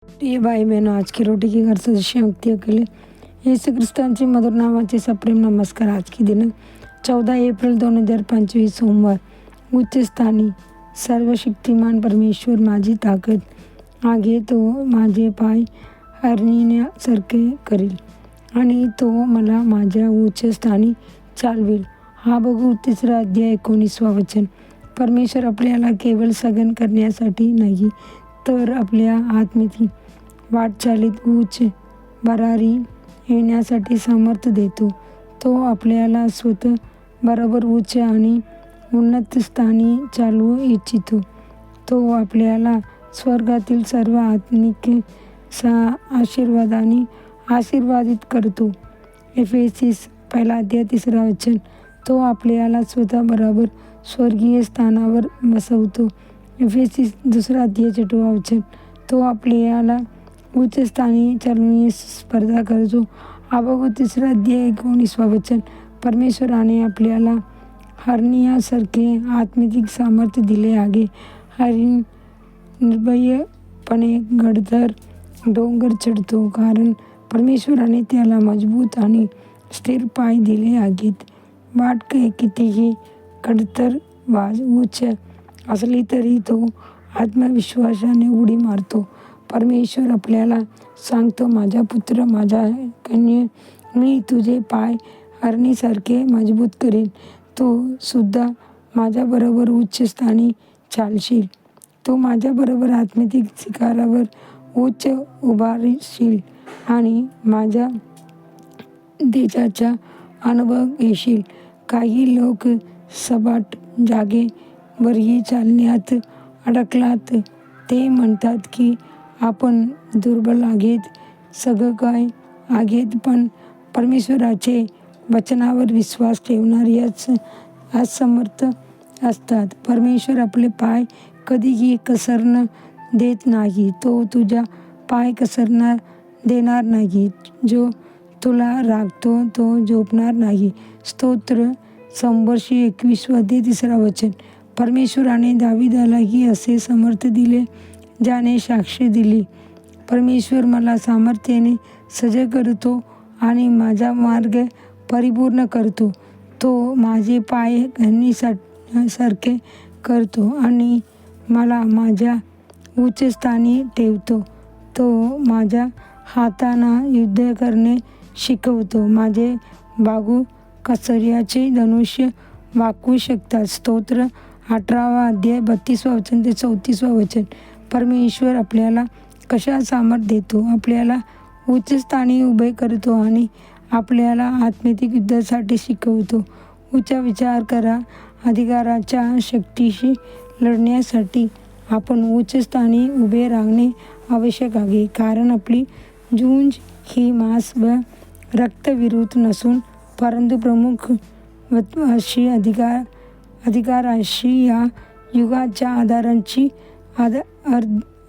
प्रिय भाई बहनों, आज की रोटी की घर सदस्य मुक्ति के लिए येशू ख्रिस्तांचे मधुर नावाचे सप्रेम नमस्कार। आज की दिन 14 एप्रिल 2025 सोमवार। उच्च स्थानी सर्वशक्तिमान परमेश्वर माझी ताकद आगे तो माझे पाय हरणीसारखे करील आणि तो मला माझ्या उच्च स्थानी चालवेल। हा बघू तिसरा अध्याय 19वा वचन। परमेश्वर आपल्याला केवळ सगन करण्यासाठी नाही तर आपल्या आत्मिक वाटचालीत उच्च भरारी येण्यासाठी सामर्थ्य देतो। तो आपल्याला स्वतः बरोबर उच्च आणि उन्नत स्थानी चालवू इच्छितो। तो आपल्याला स्वर्गातील सर्व आत्मिक आशीर्वादाने आशीर्वादित करतो। एफेसीस 1 अध्याय 3 वचन। तो आपल्याला स्वतः बरोबर स्वर्गीय स्थानावर बसवतो। एफेसीस 2 अध्याय 6 वचन। तो आपल्याला उच्च स्थानी चालवण्यास स्पर्धा करतो। हाबाकुक 3 अध्याय 19वा वचन। परमेश्वराने आपल्याला हरणीसारखे आत्मिक सामर्थ्य दिले आहे। हरीण निर्भयपणे गडद डोंगर चढतो कारण परमेश्वराने त्याला मजबूत आणि स्थिर पाय दिले आहेत। वाट कितीही खडतर वा उच्च असली तरी तो आत्मविश्वासाने उडी मारतो। परमेश्वर आपल्याला सांगतो, माझा पुत्र, माझा कन्ये, मी तुझे पाय हरणीसारखे मजबूत करीन। तू सुद्धा माझ्याबरोबर उच्च स्थानी चालशील। तू माझ्याबरोबर आत्मिक शिखरावर उच्च उभारशील आणि माझ्या तेजाचा अनुभव घेशील। काही लोक सपाट जागेवरही चालण्यात अडकलात। ते म्हणतात की आपण दुर्बल आहोत, सगळं काय आहोत, पण परमेश्वराचे वचनावर विश्वास ठेवणारेच असमर्थ असतात। परमेश्वर आपले पाय कधीही घसरण देत नाही। तो तुझा पाय घसरण देणार नाही। जो तुला राखतो तो झोपणार नाही। स्तोत्र 121 अध्याय 3 वचन। परमेश्वराने दावीदालाही असे सामर्थ्य दिले ज्याने साक्ष दिली, परमेश्वर मला सामर्थ्याने सज्ज करतो आणि माझा मार्ग परिपूर्ण करतो। तो माझे पाय हरणीसारखे करतो आणि मला माझ्या उच्च स्थानी ठेवतो। तो माझ्या हातांना युद्ध करणे शिकवतो। माझे बाहू कसाऱ्याचे धनुष्य वाकवू शकतात। स्तोत्र 18 अध्याय 32 वचन ते 34 वचन। परमेश्वर आपल्याला कशा सामर्थ्य देतो? आपल्याला उच्च स्थानी उभे करतो आणि आपल्याला आत्मिक युद्धासाठी शिकवतो। उच्च विचार करा। अधिकाराच्या शक्तीशी लढण्यासाठी आपण उच्च स्थानी उभे राहणे आवश्यक आहे, कारण आपली झुंज ही मांस व रक्ताविरुद्ध नसून परंतु प्रमुख अशी अधिकाराशी, या युगाच्या आधारांची,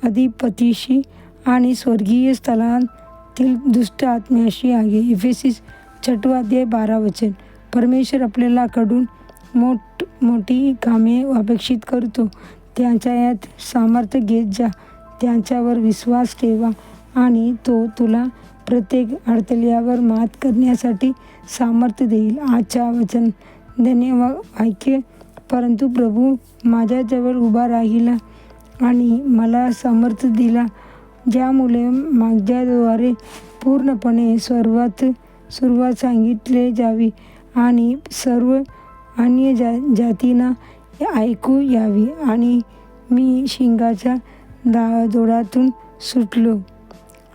अधिपतीशी आणि स्वर्गीय स्थलातील दुष्ट आत्म्याशी आहे। एफेसीस 6 अध्याय 12 वचन। परमेश्वर आपल्याला कडून मोठी कामे अपेक्षित करतो। त्याच्यात सामर्थ्य घेत जा, त्याच्यावर विश्वास ठेवा आणि तो तुला प्रत्येक अडथळ्यावर मात करण्यासाठी सामर्थ्य देईल। आजच्या वचन वाक्य, परंतु प्रभू माझ्याजवळ उभा राहिला आणि मला सामर्थ्य दिला, ज्यामुळे माझ्याद्वारे पूर्णपणे सुरुवात सांगितले जावी आणि सर्व अन्य जातींना ऐकू यावी आणि मी सिंहाच्या डोळ्यातून सुटलो।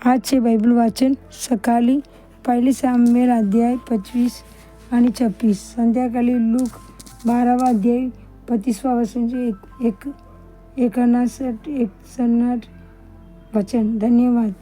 आजचे बायबल वाचन सकाळी 1 सामुएल अध्याय 25 आणि 26, संध्याकाळी लूक 12 अध्याय 35 वचन 59 वचन। धन्यवाद।